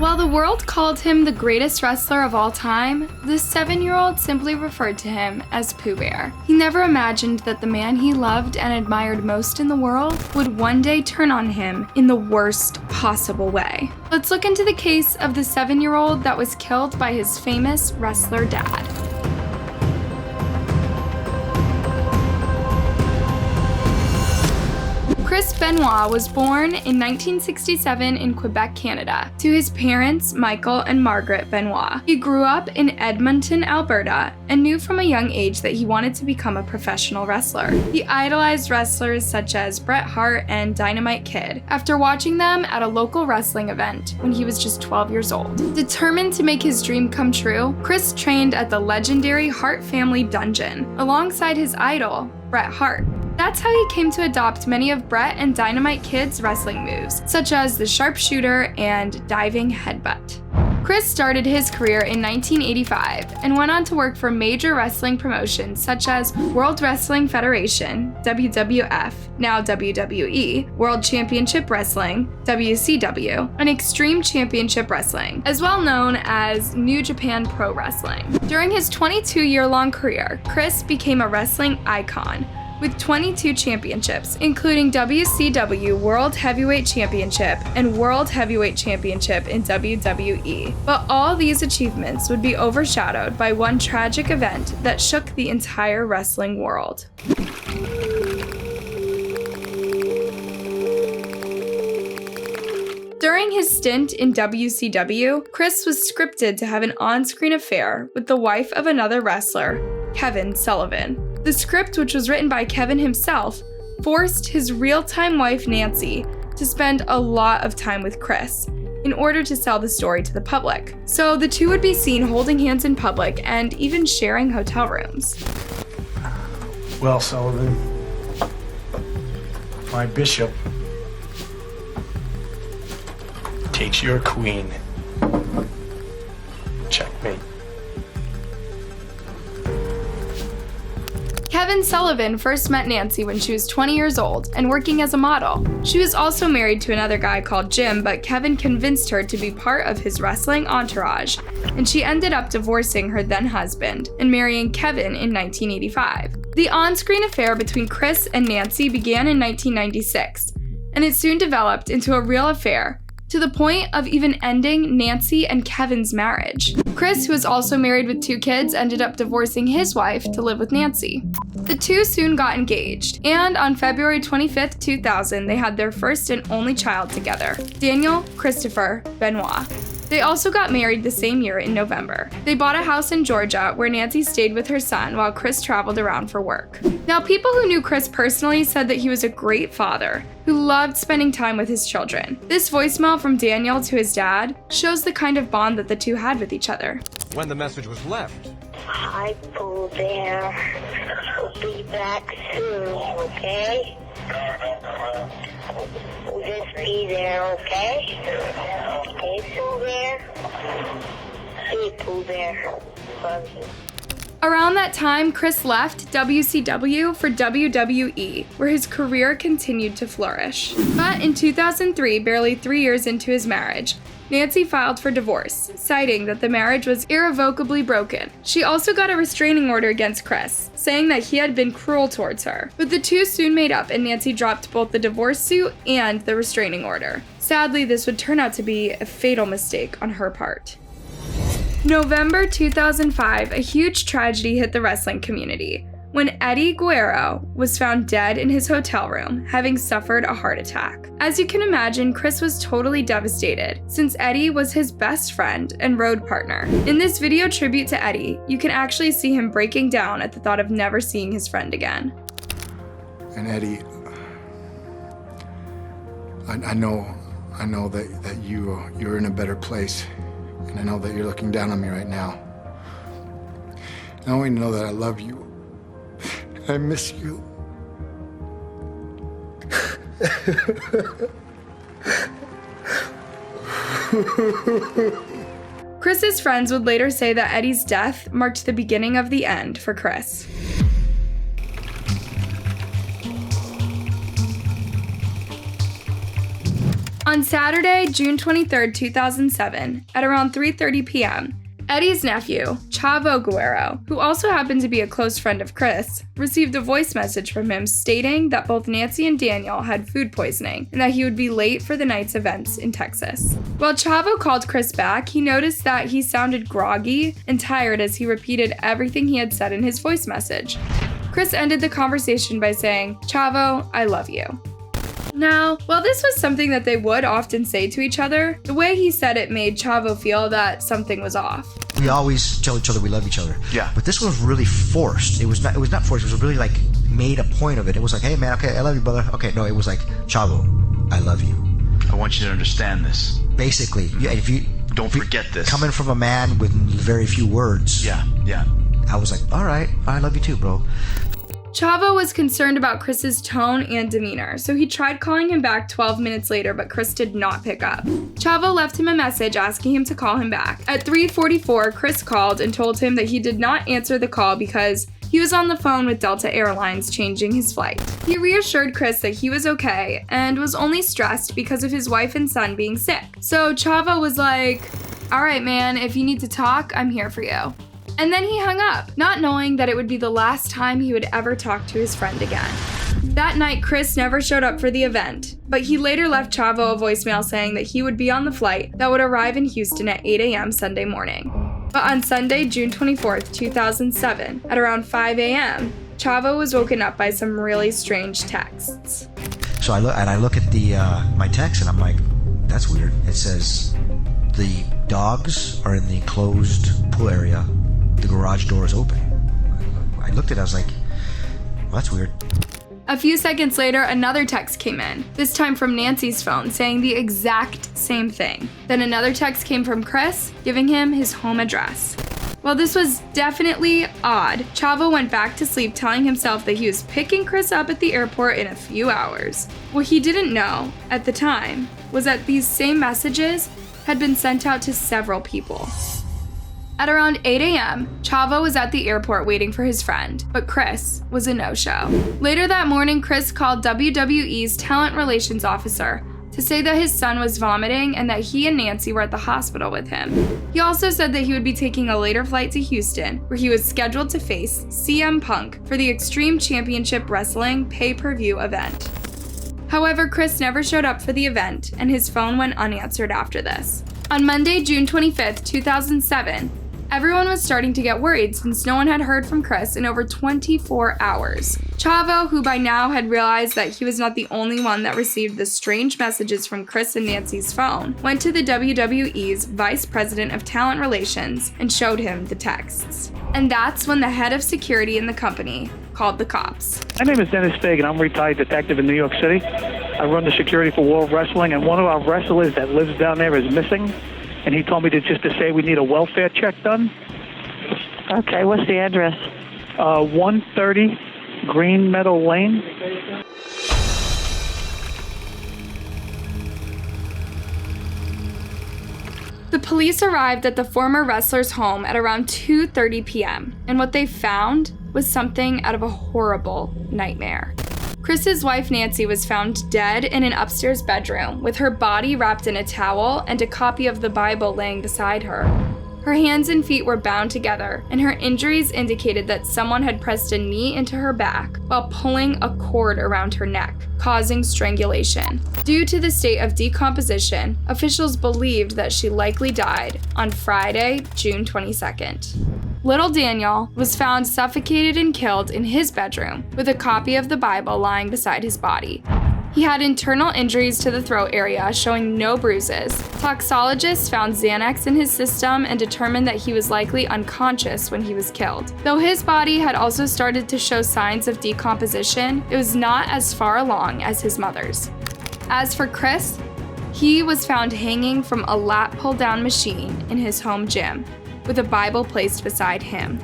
While the world called him the greatest wrestler of all time, this 7-year-old simply referred to him as Pooh Bear. He never imagined that the man he loved and admired most in the world would one day turn on him in the worst possible way. Let's look into the case of the 7-year-old that was killed by his famous wrestler dad. Chris Benoit was born in 1967 in Quebec, Canada, to his parents, Michael and Margaret Benoit. He grew up in Edmonton, Alberta, and knew from a young age that he wanted to become a professional wrestler. He idolized wrestlers such as Bret Hart and Dynamite Kid after watching them at a local wrestling event when he was just 12 years old. Determined to make his dream come true, Chris trained at the legendary Hart Family Dungeon alongside his idol, Bret Hart. That's how he came to adopt many of Bret and Dynamite Kid's wrestling moves, such as the sharpshooter and diving headbutt. Chris started his career in 1985 and went on to work for major wrestling promotions such as World Wrestling Federation, WWF, now WWE, World Championship Wrestling, WCW, and Extreme Championship Wrestling, as well known as New Japan Pro Wrestling. During his 22-year-long career, Chris became a wrestling icon, with 22 championships, including WCW World Heavyweight Championship and World Heavyweight Championship in WWE. But all these achievements would be overshadowed by one tragic event that shook the entire wrestling world. During his stint in WCW, Chris was scripted to have an on-screen affair with the wife of another wrestler, Kevin Sullivan. The script, which was written by Kevin himself, forced his real-time wife Nancy to spend a lot of time with Chris in order to sell the story to the public. So the two would be seen holding hands in public and even sharing hotel rooms. Well, Sullivan, my bishop takes your queen. Checkmate. Kevin Sullivan first met Nancy when she was 20 years old and working as a model. She was also married to another guy called Jim, but Kevin convinced her to be part of his wrestling entourage, and she ended up divorcing her then husband and marrying Kevin in 1985. The on-screen affair between Chris and Nancy began in 1996, and it soon developed into a real affair, to the point of even ending Nancy and Kevin's marriage. Chris, who was also married with 2 kids, ended up divorcing his wife to live with Nancy. The two soon got engaged, and on February 25th, 2000, they had their first and only child together, Daniel Christopher Benoit. They also got married the same year in November. They bought a house in Georgia where Nancy stayed with her son while Chris traveled around for work. Now, people who knew Chris personally said that he was a great father who loved spending time with his children. This voicemail from Daniel to his dad shows the kind of bond that the two had with each other. When the message was left. Hi, Pooh Bear. We'll be back soon, okay? We'll just be there, okay? Hey, Pooh Bear. Hey, Pooh Bear. Love you. Around that time, Chris left WCW for WWE, where his career continued to flourish. But in 2003, barely 3 years into his marriage, Nancy filed for divorce, citing that the marriage was irrevocably broken. She also got a restraining order against Chris, saying that he had been cruel towards her. But the two soon made up, and Nancy dropped both the divorce suit and the restraining order. Sadly, this would turn out to be a fatal mistake on her part. November 2005, a huge tragedy hit the wrestling community when Eddie Guerrero was found dead in his hotel room, having suffered a heart attack. As you can imagine, Chris was totally devastated, since Eddie was his best friend and road partner. In this video tribute to Eddie, you can actually see him breaking down at the thought of never seeing his friend again. And Eddie, I know that you're in a better place, and I know that you're looking down on me right now. I want you to know that I love you. I miss you. Chris's friends would later say that Eddie's death marked the beginning of the end for Chris. On Saturday, June 23, 2007, at around 3:30 p.m., Eddie's nephew, Chavo Guerrero, who also happened to be a close friend of Chris, received a voice message from him stating that both Nancy and Daniel had food poisoning and that he would be late for the night's events in Texas. While Chavo called Chris back, he noticed that he sounded groggy and tired as he repeated everything he had said in his voice message. Chris ended the conversation by saying, "Chavo, I love you." Now, while this was something that they would often say to each other, the way he said it made Chavo feel that something was off. We always tell each other we love each other. Yeah. But this one was really forced. It was not forced. It was really like made a point of it. It was like, hey man, okay, I love you, brother. Okay, no, it was like, Chavo, I love you. I want you to understand this. Basically, yeah. Don't forget this. Coming from a man with very few words. Yeah. I was like, all right, I love you too, bro. Chavo was concerned about Chris's tone and demeanor, so he tried calling him back 12 minutes later, but Chris did not pick up. Chavo left him a message asking him to call him back. At 3:44, Chris called and told him that he did not answer the call because he was on the phone with Delta Airlines changing his flight. He reassured Chris that he was okay and was only stressed because of his wife and son being sick. So Chavo was like, "All right, man, if you need to talk, I'm here for you." And then he hung up, not knowing that it would be the last time he would ever talk to his friend again. That night, Chris never showed up for the event, but he later left Chavo a voicemail saying that he would be on the flight that would arrive in Houston at 8 a.m. Sunday morning. But on Sunday, June 24th, 2007, at around 5 a.m., Chavo was woken up by some really strange texts. So I look at the my text and I'm like, that's weird. It says the dogs are in the enclosed pool area. The garage door is open. I looked at it, I was like, well, that's weird. A few seconds later, another text came in, this time from Nancy's phone, saying the exact same thing. Then another text came from Chris, giving him his home address. While this was definitely odd, Chavo went back to sleep telling himself that he was picking Chris up at the airport in a few hours. What he didn't know, at the time, was that these same messages had been sent out to several people. At around 8 a.m., Chavo was at the airport waiting for his friend, but Chris was a no-show. Later that morning, Chris called WWE's talent relations officer to say that his son was vomiting and that he and Nancy were at the hospital with him. He also said that he would be taking a later flight to Houston, where he was scheduled to face CM Punk for the Extreme Championship Wrestling pay-per-view event. However, Chris never showed up for the event, and his phone went unanswered after this. On Monday, June 25th, 2007, everyone was starting to get worried since no one had heard from Chris in over 24 hours. Chavo, who by now had realized that he was not the only one that received the strange messages from Chris and Nancy's phone, went to the WWE's Vice President of Talent Relations and showed him the texts. And that's when the head of security in the company called the cops. My name is Dennis Fagan. I'm a retired detective in New York City. I run the security for World Wrestling, and one of our wrestlers that lives down there is missing. And he told me to say we need a welfare check done. Okay, what's the address? 130 Green Meadow Lane. The police arrived at the former wrestler's home at around 2:30 p.m., and what they found was something out of a horrible nightmare. Chris's wife Nancy was found dead in an upstairs bedroom with her body wrapped in a towel and a copy of the Bible laying beside her. Her hands and feet were bound together, and her injuries indicated that someone had pressed a knee into her back while pulling a cord around her neck, causing strangulation. Due to the state of decomposition, officials believed that she likely died on Friday, June 22nd. Little Daniel was found suffocated and killed in his bedroom with a copy of the Bible lying beside his body. He had internal injuries to the throat area, showing no bruises. Toxologists found Xanax in his system and determined that he was likely unconscious when he was killed. Though his body had also started to show signs of decomposition, it was not as far along as his mother's. As for Chris, he was found hanging from a lat pull-down machine in his home gym, with a Bible placed beside him.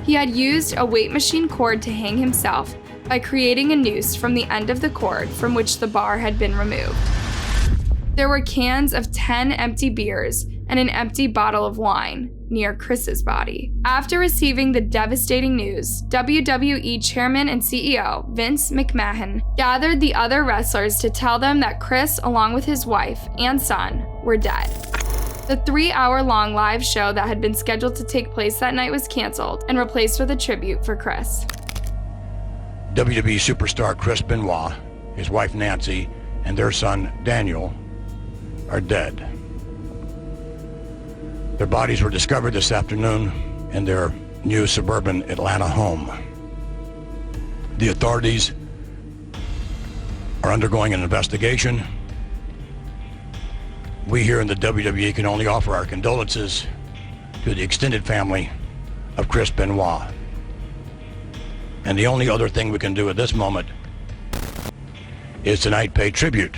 He had used a weight machine cord to hang himself by creating a noose from the end of the cord from which the bar had been removed. There were cans of 10 empty beers and an empty bottle of wine near Chris's body. After receiving the devastating news, WWE Chairman and CEO Vince McMahon gathered the other wrestlers to tell them that Chris, along with his wife and son, were dead. The 3-hour-long live show that had been scheduled to take place that night was canceled and replaced with a tribute for Chris. WWE superstar Chris Benoit, his wife Nancy, and their son Daniel are dead. Their bodies were discovered this afternoon in their new suburban Atlanta home. The authorities are undergoing an investigation. We here in the WWE can only offer our condolences to the extended family of Chris Benoit. And the only other thing we can do at this moment is tonight pay tribute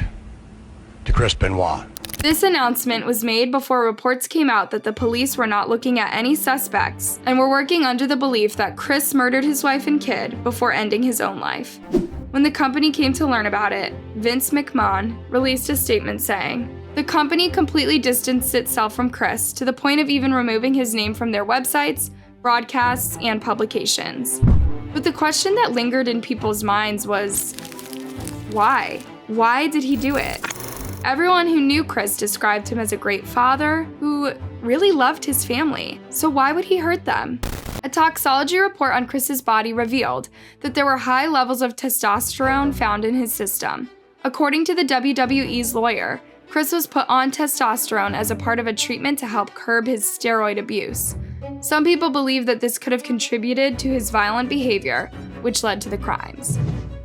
to Chris Benoit. This announcement was made before reports came out that the police were not looking at any suspects and were working under the belief that Chris murdered his wife and kid before ending his own life. When the company came to learn about it, Vince McMahon released a statement saying, "The company completely distanced itself from Chris to the point of even removing his name from their websites, broadcasts, and publications." But the question that lingered in people's minds was, why? Why did he do it? Everyone who knew Chris described him as a great father who really loved his family. So why would he hurt them? A toxology report on Chris's body revealed that there were high levels of testosterone found in his system. According to the WWE's lawyer, Chris was put on testosterone as a part of a treatment to help curb his steroid abuse. Some people believe that this could have contributed to his violent behavior, which led to the crimes.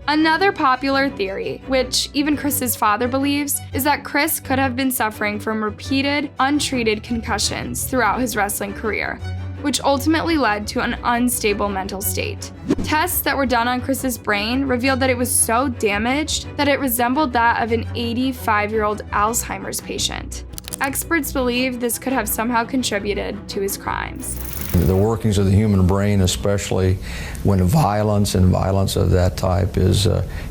Another popular theory, which even Chris's father believes, is that Chris could have been suffering from repeated, untreated concussions throughout his wrestling career, which ultimately led to an unstable mental state. Tests that were done on Chris's brain revealed that it was so damaged that it resembled that of an 85-year-old Alzheimer's patient. Experts believe this could have somehow contributed to his crimes. The workings of the human brain, especially when violence of that type is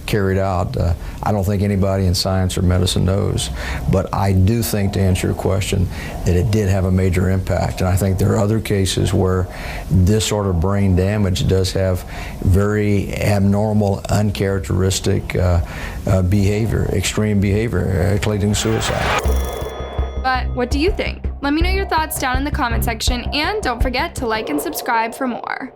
carried out, I don't think anybody in science or medicine knows. But I do think, to answer your question, that it did have a major impact. And I think there are other cases where this sort of brain damage does have very abnormal, uncharacteristic behavior, extreme behavior, including suicide. But what do you think? Let me know your thoughts down in the comment section, and don't forget to like and subscribe for more.